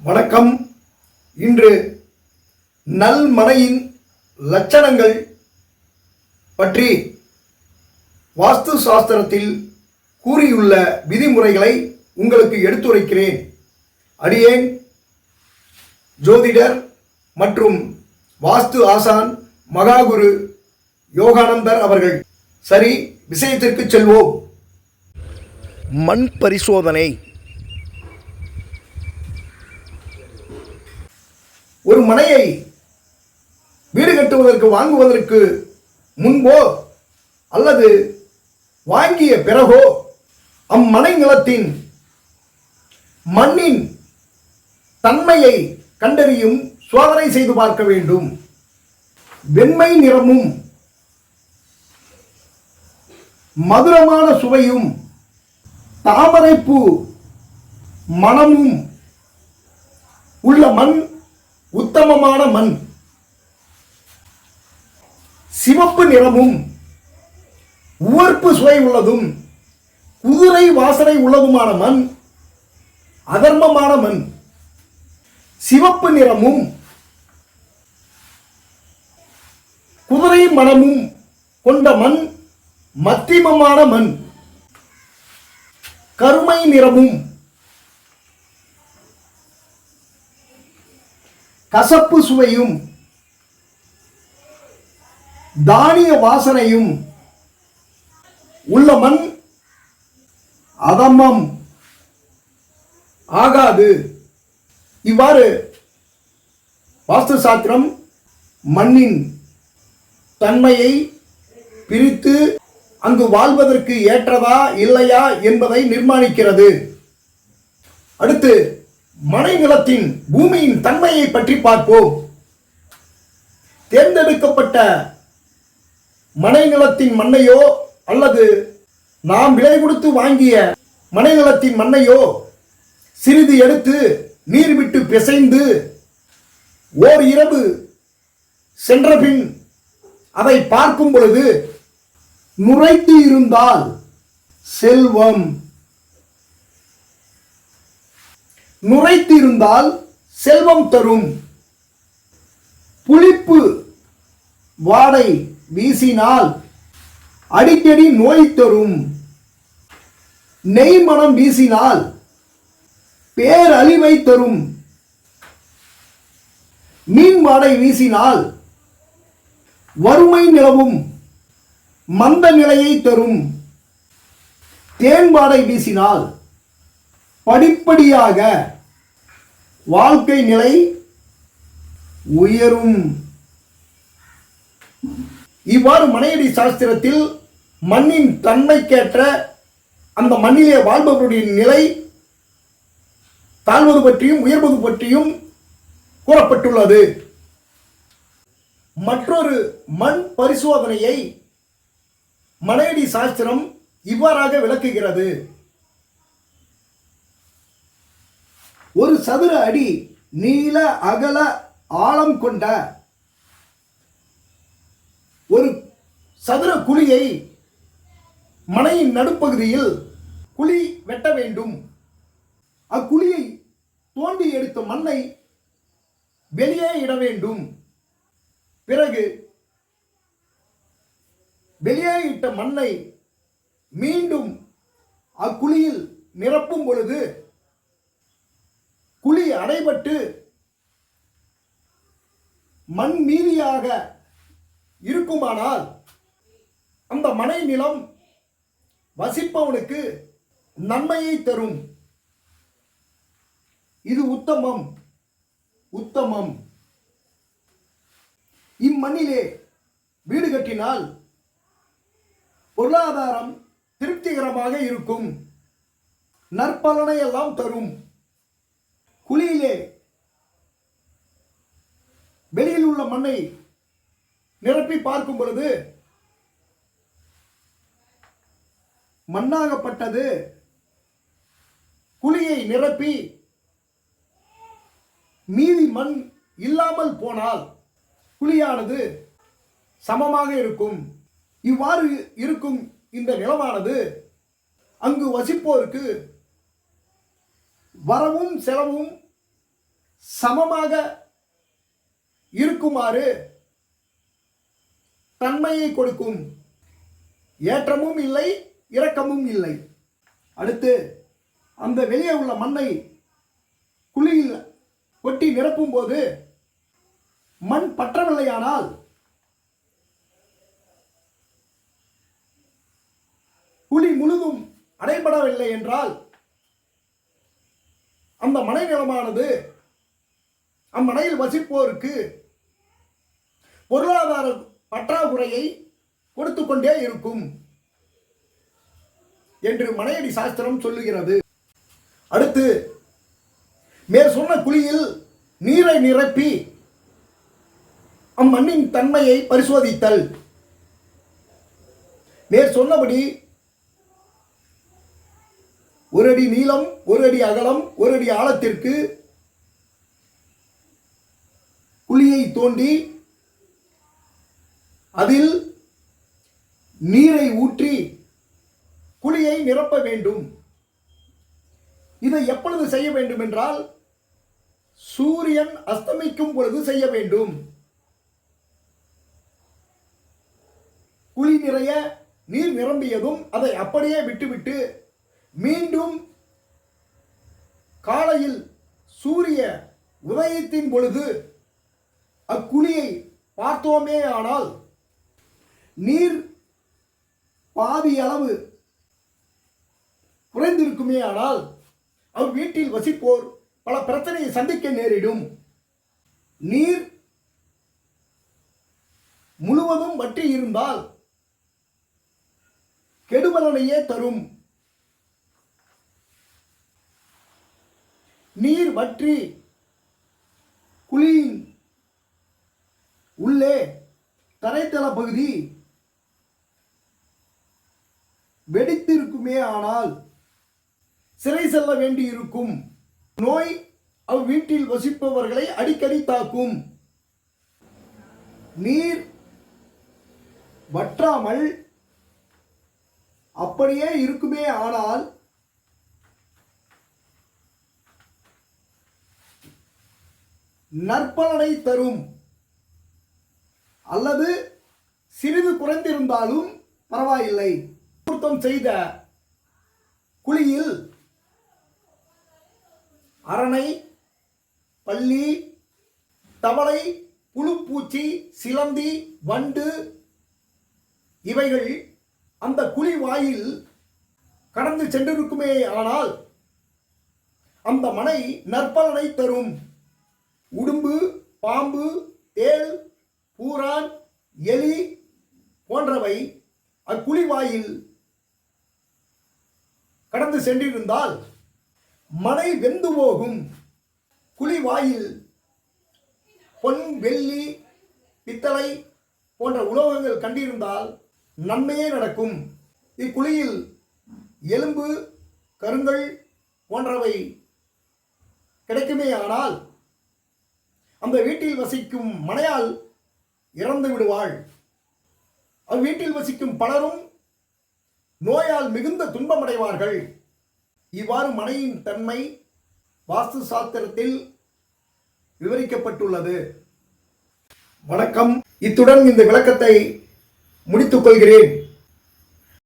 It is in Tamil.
வணக்கம். இன்று நல்மனையின் லட்சணங்கள் பற்றி வாஸ்து சாஸ்திரத்தில் கூறியுள்ள விதிமுறைகளை உங்களுக்கு எடுத்துரைக்கிறேன். அடியேன் ஜோதிடர் மற்றும் வாஸ்து ஆசான் மகாகுரு யோகானந்தர் அவர்கள். சரி, விஷயத்திற்கு செல்வோம். மண் பரிசோதனை. ஒரு மனையை வீடு கட்டுவதற்கு வாங்குவதற்கு முன்போ அல்லது வாங்கிய பிறகோ அம்மனை நிலத்தின் மண்ணின் தன்மையை கண்டறியும் சோதனை செய்து பார்க்க வேண்டும். வெண்மை நிறமும் மதுரமான சுவையும் தாமரைப்பூ மணமும் உள்ள மண் உத்தமமான மண். சிவப்பு நிறமும் உவர்ப்பு சுவை உள்ளதும் குதிரை வாசனை உள்ளதுமான மண் அதர்மமான மண். சிவப்பு நிறமும் குதிரை மணமும் கொண்ட மண் மத்தியமமான மண். கருமை நிறமும் கசப்பு சுவையும் தானிய வாசனையும் உள்ள மண் அதமம் ஆகாது. இவ்வாறு வாஸ்து சாஸ்திரம் மண்ணின் தன்மையை பிரித்து அங்கு வாழ்வதற்கு ஏற்றதா இல்லையா என்பதை நிர்மாணிக்கிறது. அடுத்து மனை நிலத்தின் பூமியின் தன்மையை பற்றி பார்ப்போம். தேர்ந்தெடுக்கப்பட்ட மனை நிலத்தின் மண்ணையோ அல்லது நாம் விலை கொடுத்து வாங்கிய மனை நிலத்தின் மண்ணையோ சிறிது எடுத்து நீர் விட்டு பிசைந்து ஓர் இரவு சென்றபின் அதை பார்க்கும் பொழுது நுரைத்து இருந்தால் செல்வம், நுரைத்து இருந்தால் செல்வம் தரும். புளிப்பு வாடை வீசினால் அடிக்கடி நோய் தரும். நெய் மனம் வீசினால் பேரழிவை தரும். மீன் வாடை வீசினால் வறுமை நிலவும் மந்த நிலையை தரும். தேன் வாடை வீசினால் படிப்படியாக வாழ்க்கை நிலை உயரும். இவ்வாறு மனையடி சாஸ்திரத்தில் மண்ணின் தன்மைக்கேற்ற அந்த மண்ணிலே வாழ்பவருடைய நிலை தாழ்வது பற்றியும் உயர்வது பற்றியும் கூறப்பட்டுள்ளது. மற்றொரு மண் பரிசோதனையை மனையடி சாஸ்திரம் இவ்வாறாக விளக்குகிறது. ஒரு சதுர அடி நீள அகல ஆழம் கொண்ட ஒரு சதுர குழியை மனையின் நடுப்பகுதியில் குழி வெட்ட வேண்டும். அக்குழியை தோண்டி எடுத்த மண்ணை வெளியே இட வேண்டும். பிறகு வெளியே இட்ட மண்ணை மீண்டும் அக்குழியில் நிரப்பும் பொழுது குழி அடைபட்டு மண் மீதியாக இருக்குமானால் அந்த மனை நிலம் வசிப்பவனுக்கு நன்மையை தரும். இது உத்தமம். உத்தமம். இம்மண்ணிலே வீடு கட்டினால் பொருளாதாரம் திருப்திகரமாக இருக்கும். நற்பலனை எல்லாம் தரும். குழியிலே வெளியில் உள்ள மண்ணை நிரப்பி பார்க்கும் பொழுது மண்ணாகப்பட்டது குழியை நிரப்பி மீதி மண் இல்லாமல் போனால் குழியானது சமமாக இருக்கும். இவ்வாறு இருக்கும் இந்த நிலமானது அங்கு வசிப்போருக்கு வரவும் செலவும் சமமாக இருக்குமாறு தன்மையை கொடுக்கும். ஏற்றமும் இல்லை, இரக்கமும் இல்லை. அடுத்து அந்த வெளியே உள்ள மண்ணை குழியில் கொட்டி நிரப்பும் போது மண் பற்றவில்லையானால் குழி முழுதும் அடைபடவில்லை என்றால் அந்த மனை நிலமானது அம்மனையில் வசிப்போருக்கு பொருளாதார பற்றாக்குறையை கொடுத்து கொண்டே இருக்கும் என்று மனையடி சாஸ்திரம் சொல்லுகிறது. அடுத்து மேற் சொன்ன குழியில் நீரை நிரப்பி அம்மண்ணின் தன்மையை பரிசோதித்தல். மேற் சொன்னபடி 1 அடி நீளம், 1 அடி அகலம், 1 அடி ஆழத்திற்கு குழியை தோண்டி அதில் நீரை ஊற்றி குழியை நிரப்ப வேண்டும். இதை எப்பொழுது செய்ய வேண்டும் என்றால் சூரியன் அஸ்தமிக்கும் பொழுது செய்ய வேண்டும். குழி நிறைய நீர் நிரம்பியதும் அதை அப்படியே விட்டுவிட்டு மீண்டும் காலையில் சூரிய உதயத்தின் பொழுது அக்குழியை பார்த்தோமே ஆனால் நீர் பாதி அளவு குறைந்திருக்குமே ஆனால் அவர் வீட்டில் வசிப்போர் பல பிரச்சனையை சந்திக்க நேரிடும். நீர் முழுவதும் வற்றி இருந்தால் கெடுபலனையே தரும். நீர் வற்றி குழியின் உள்ளே தரைத்தள பகுதி வெடித்திருக்குமே ஆனால் சிறை செல்ல வேண்டியிருக்கும். நோய் அவ்வீட்டில் வசிப்பவர்களை அடிக்கடி தாக்கும். நீர் வற்றாமல் அப்படியே இருக்குமே ஆனால் நற்பலனை தரும். அல்லது சிறிது குறைந்திருந்தாலும் பரவாயில்லை. சுத்தம் செய்த குழியில் அரணை, பல்லி, தவளை, புழுப்பூச்சி, சிலந்தி, வண்டு இவைகள் அந்த குழி வாயில் கடந்து சென்றிருக்குமே ஆனால் அந்த மனை நற்பலனை தரும். உடும்பு, பாம்பு, தேள், பூரான், எலி போன்றவை அக்குழி வாயில் கடந்து சென்றிருந்தால் மனை வெந்து போகும். குழி வாயில் பொன், வெள்ளி, பித்தளை போன்ற உலோகங்கள் கண்டிருந்தால் நன்மையே நடக்கும். இக்குழியில் எலும்பு, கருங்கல் போன்றவை கிடைக்குமே ஆனால் அந்த வீட்டில் வசிக்கும் மனையால் இறந்து விடுவாள். அவ்வீட்டில் வசிக்கும் பலரும் நோயால் மிகுந்த துன்பமடைவார்கள். இவ்வாறு மனையின் தன்மை வாஸ்து சாஸ்திரத்தில் விவரிக்கப்பட்டுள்ளது. வணக்கம். இத்துடன் இந்த விளக்கத்தை முடித்துக் கொள்கிறேன்.